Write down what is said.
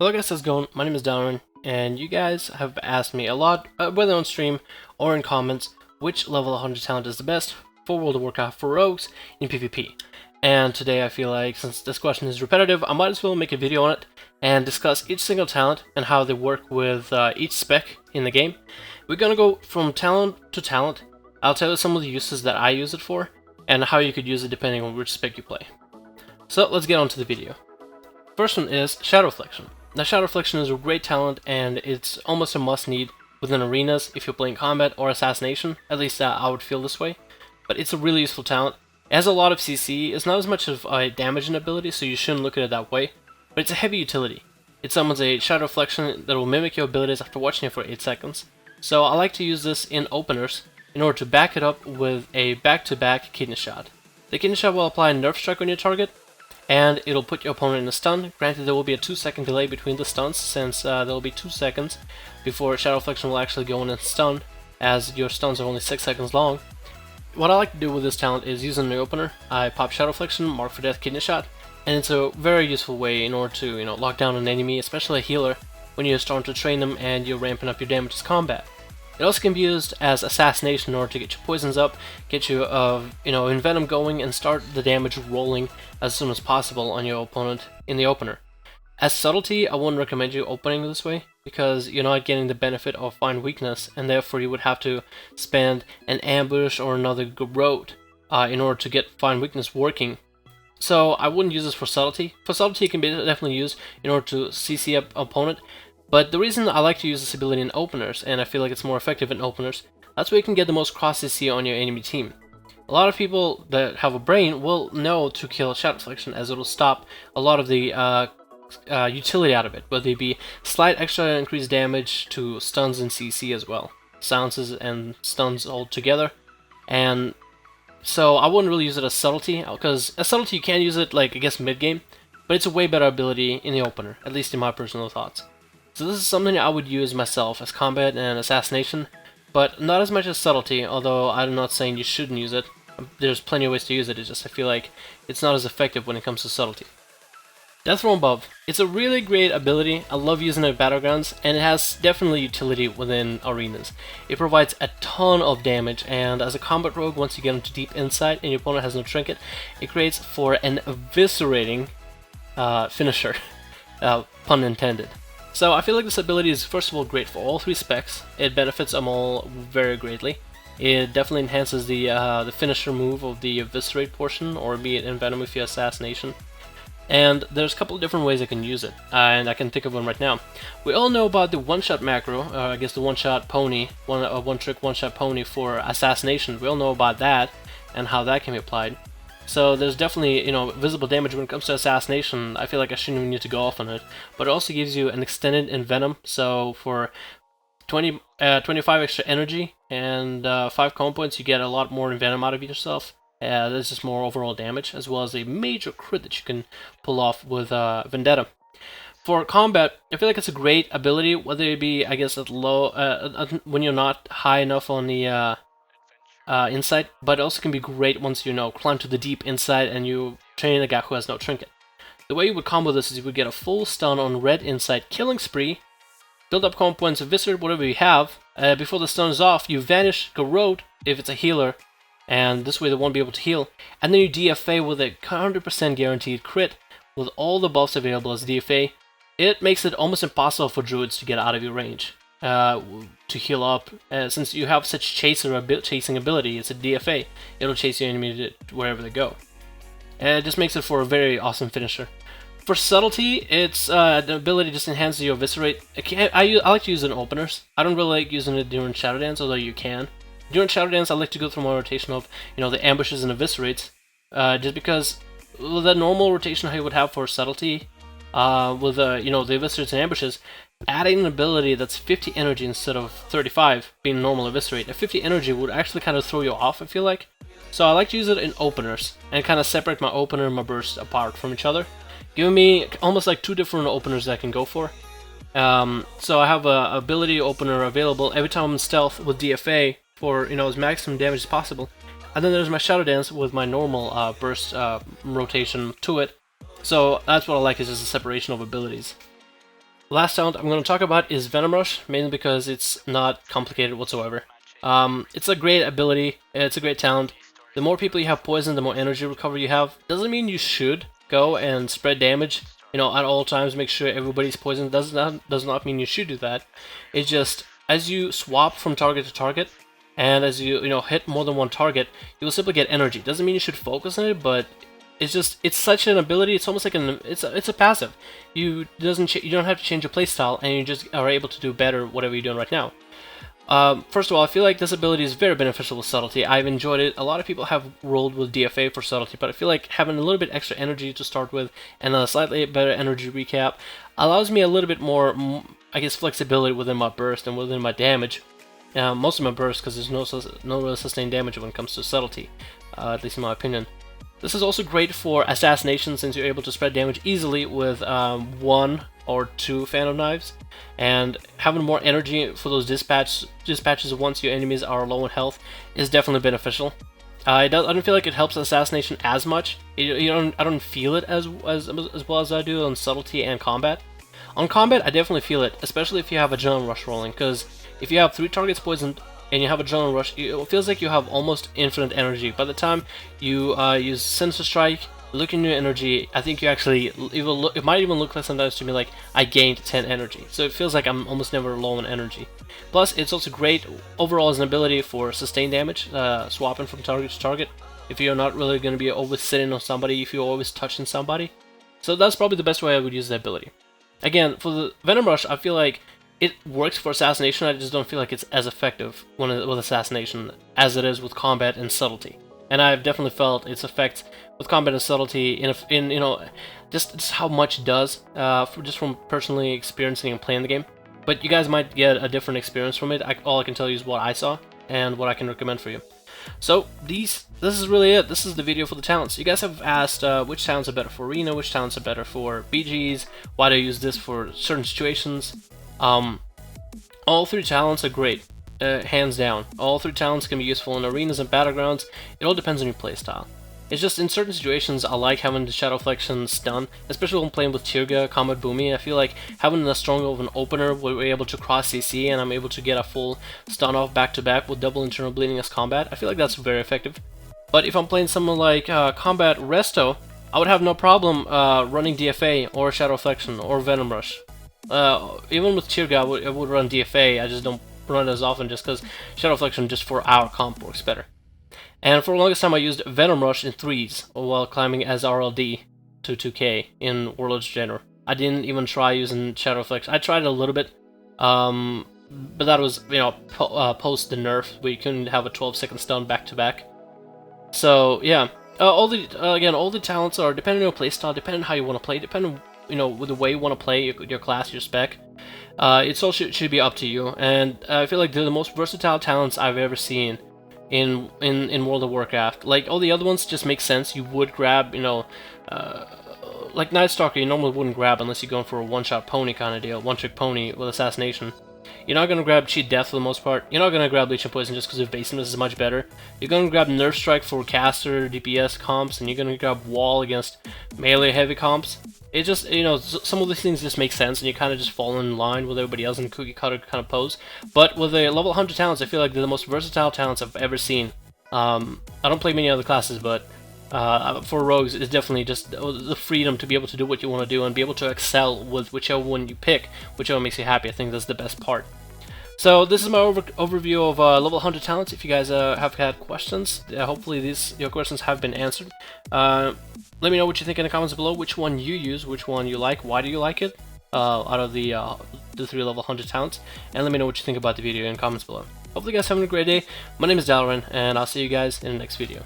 Hello guys, how's it going? My name is Darren, and you guys have asked me a lot, whether on stream or in comments, which level 100 talent is the best for World of Warcraft for rogues in PvP. And today I feel like, since this question is repetitive, I might as well make a video on it and discuss each single talent and how they work with each spec in the game. We're gonna go from talent to talent. I'll tell you some of the uses that I use it for, and how you could use it depending on which spec you play. So let's get on to the video. First one is Shadow Reflection. Now, Shadow Reflection is a great talent, and it's almost a must-need within arenas if you're playing combat or assassination. At least I would feel this way. But it's a really useful talent. It has a lot of CC. It's not as much of a damaging ability, so you shouldn't look at it that way. But it's a heavy utility. It summons a Shadow Reflection that will mimic your abilities after watching it for 8 seconds. So I like to use this in openers in order to back it up with a back-to-back Kidney Shot. The Kidney Shot will apply a Nerf Strike on your target, and it'll put your opponent in a stun. Granted, there will be a 2-second delay between the stuns, since there will be 2 seconds before Shadow Reflection will actually go in and stun, as your stuns are only 6 seconds long. What I like to do with this talent is use it in the opener. I pop Shadow Reflection, Mark for Death, Kidney Shot, and it's a very useful way in order to, lock down an enemy, especially a healer, when you're starting to train them and you're ramping up your damage as combat. It also can be used as assassination in order to get your poisons up, get you, in Venom going, and start the damage rolling as soon as possible on your opponent in the opener. As subtlety, I wouldn't recommend you opening this way, because you're not getting the benefit of Find Weakness, and therefore you would have to spend an ambush or another road in order to get Find Weakness working. So I wouldn't use this for subtlety. For subtlety, it can be definitely used in order to CC up opponent. But the reason I like to use this ability in openers, and I feel like it's more effective in openers, that's where you can get the most cross CC on your enemy team. A lot of people that have a brain will know to kill Shadow Reflection, as it'll stop a lot of the utility out of it, whether it be slight extra increased damage to stuns and CC as well. Silences and stuns all together. And so I wouldn't really use it as subtlety, because as subtlety you can use it, like, I guess mid-game, but it's a way better ability in the opener, at least in my personal thoughts. So this is something I would use myself as combat and assassination, but not as much as subtlety, although I'm not saying you shouldn't use it. There's plenty of ways to use it, it's just I feel like it's not as effective when it comes to subtlety. Death from Above. It's a really great ability. I love using it in battlegrounds, and it has definitely utility within arenas. It provides a ton of damage, and as a combat rogue, once you get into deep insight and your opponent has no trinket, it creates for an eviscerating finisher, pun intended. So I feel like this ability is first of all great for all 3 specs. It benefits them all very greatly. It definitely enhances the finisher move of the eviscerate portion, or be it in Venom if you assassination. And there's a couple of different ways I can use it, and I can think of one right now. We all know about the one-shot macro, I guess the one-shot pony, one-trick one-shot pony for assassination. We all know about that and how that can be applied. So there's definitely, visible damage when it comes to assassination. I feel like I shouldn't even need to go off on it. But it also gives you an extended Envenom, so for 25 extra energy and 5 combo points, you get a lot more Envenom out of yourself. There's just more overall damage, as well as a major crit that you can pull off with Vendetta. For combat, I feel like it's a great ability, whether it be, I guess, at low, when you're not high enough on the insight, but it also can be great once you climb to the deep insight and you train a guy who has no trinket. The way you would combo this is you would get a full stun on red insight, killing spree, build up combo points, eviscerate whatever you have. Before the stun is off, you vanish, go road if it's a healer, and this way they won't be able to heal. And then you DFA with a 100% guaranteed crit with all the buffs available as DFA. It makes it almost impossible for druids to get out of your range. To heal up, since you have such chasing ability, it's a DFA. It'll chase your enemy to wherever they go. And it just makes it for a very awesome finisher. For subtlety, it's the ability just enhances your eviscerate. I like to use it in openers. I don't really like using it during Shadow Dance, although you can. During Shadow Dance, I like to go through my rotation of the ambushes and eviscerates, just because with the normal rotation how you would have for subtlety, with the eviscerates and ambushes, adding an ability that's 50 energy instead of 35, being normal eviscerate, a 50 energy would actually kind of throw you off, I feel like. So I like to use it in openers, and kind of separate my opener and my burst apart from each other, giving me almost like 2 different openers that I can go for. So I have a ability opener available every time I'm in stealth with DFA for as maximum damage as possible. And then there's my Shadow Dance with my normal burst rotation to it. So that's what I like, is just a separation of abilities. last talent I'm going to talk about is Venom Rush, mainly because it's not complicated whatsoever. It's a great ability, it's a great talent. The more people you have poison, the more energy recovery you have. Doesn't mean you should go and spread damage, you know, at all times, make sure everybody's poisoned. Does not mean you should do that. It's just, as you swap from target to target, and as you hit more than one target, you will simply get energy. Doesn't mean you should focus on it, but it's such an ability. It's almost like it's a passive. You don't have to change your playstyle, and you just are able to do better whatever you're doing right now. First of all, I feel like this ability is very beneficial with subtlety. I've enjoyed it. A lot of people have rolled with DFA for subtlety, but I feel like having a little bit extra energy to start with and a slightly better energy recap allows me a little bit more, I guess, flexibility within my burst and within my damage. Most of my burst, because there's no real sustained damage when it comes to subtlety, at least in my opinion. This is also great for assassination, since you're able to spread damage easily with 1 or 2 Phantom Knives, and having more energy for those dispatches once your enemies are low in health is definitely beneficial. I don't feel like it helps assassination as much. I don't feel it as well as I do on subtlety and combat. On combat, I definitely feel it, especially if you have Adrenaline Rush rolling, because if you have 3 targets poisoned and you have Adrenaline Rush, it feels like you have almost infinite energy. By the time you use Sinister Strike, look in your energy, I think you actually, it might even look like sometimes to me like I gained 10 energy. So it feels like I'm almost never low on energy. Plus, it's also great overall as an ability for sustained damage, swapping from target to target. If you're not really going to be always sitting on somebody, if you're always touching somebody. So that's probably the best way I would use the ability. Again, for the Venom Rush, I feel like it works for assassination. I just don't feel like it's as effective with assassination as it is with combat and subtlety. And I've definitely felt its effects with combat and subtlety in just how much it does, just from personally experiencing and playing the game. But you guys might get a different experience from it. All I can tell you is what I saw and what I can recommend for you. So this is really it. This is the video for the talents. You guys have asked which talents are better for arena, which talents are better for BGs, why do I use this for certain situations. All 3 talents are great, hands down. All 3 talents can be useful in arenas and battlegrounds. It all depends on your playstyle. It's just in certain situations I like having the Shadow Flexion stun, especially when playing with Tirga, Combat Boomy. I feel like having a strong of an opener where we're able to cross CC and I'm able to get a full stun off back to back with double internal bleeding as combat, I feel like that's very effective. But if I'm playing someone like Combat Resto, I would have no problem running DFA or Shadow Flexion or Venom Rush. Even with Tirga, I would run DFA, I just don't run it as often just because Shadow Flexion just for our comp works better. And for the longest time I used Venom Rush in 3s while climbing as RLD to 2k in Warlords of Draenor. I didn't even try using Shadow Flexion. I tried it a little bit, but that was, post the nerf where you couldn't have a 12-second stun back to back. So yeah, all the talents are depending on your playstyle, depending on how you want to play, depending on with the way you want to play your class, your spec. It's all should be up to you, and I feel like they're the most versatile talents I've ever seen in World of Warcraft. Like all the other ones just make sense. You would grab, like Night Stalker, you normally wouldn't grab unless you're going for a one-shot pony kind of deal, one-trick pony with assassination. You're not going to grab Cheat Death for the most part. You're not going to grab Leech and Poison just because evasiveness is much better. You're going to grab Nerf Strike for caster, DPS comps, and you're going to grab Wall against melee heavy comps. It just, some of these things just make sense, and you kind of just fall in line with everybody else in a cookie cutter kind of pose. But with the level 100 talents, I feel like they're the most versatile talents I've ever seen. I don't play many other classes, but for rogues, it's definitely just the freedom to be able to do what you want to do and be able to excel with whichever one you pick, whichever makes you happy. I think that's the best part. So this is my overview of level 100 talents. If you guys have had questions, hopefully your questions have been answered. Let me know what you think in the comments below, which one you use, which one you like, why do you like it, out of the 3 level 100 talents, and let me know what you think about the video in the comments below. Hopefully you guys are having a great day. My name is Dalaran, and I'll see you guys in the next video.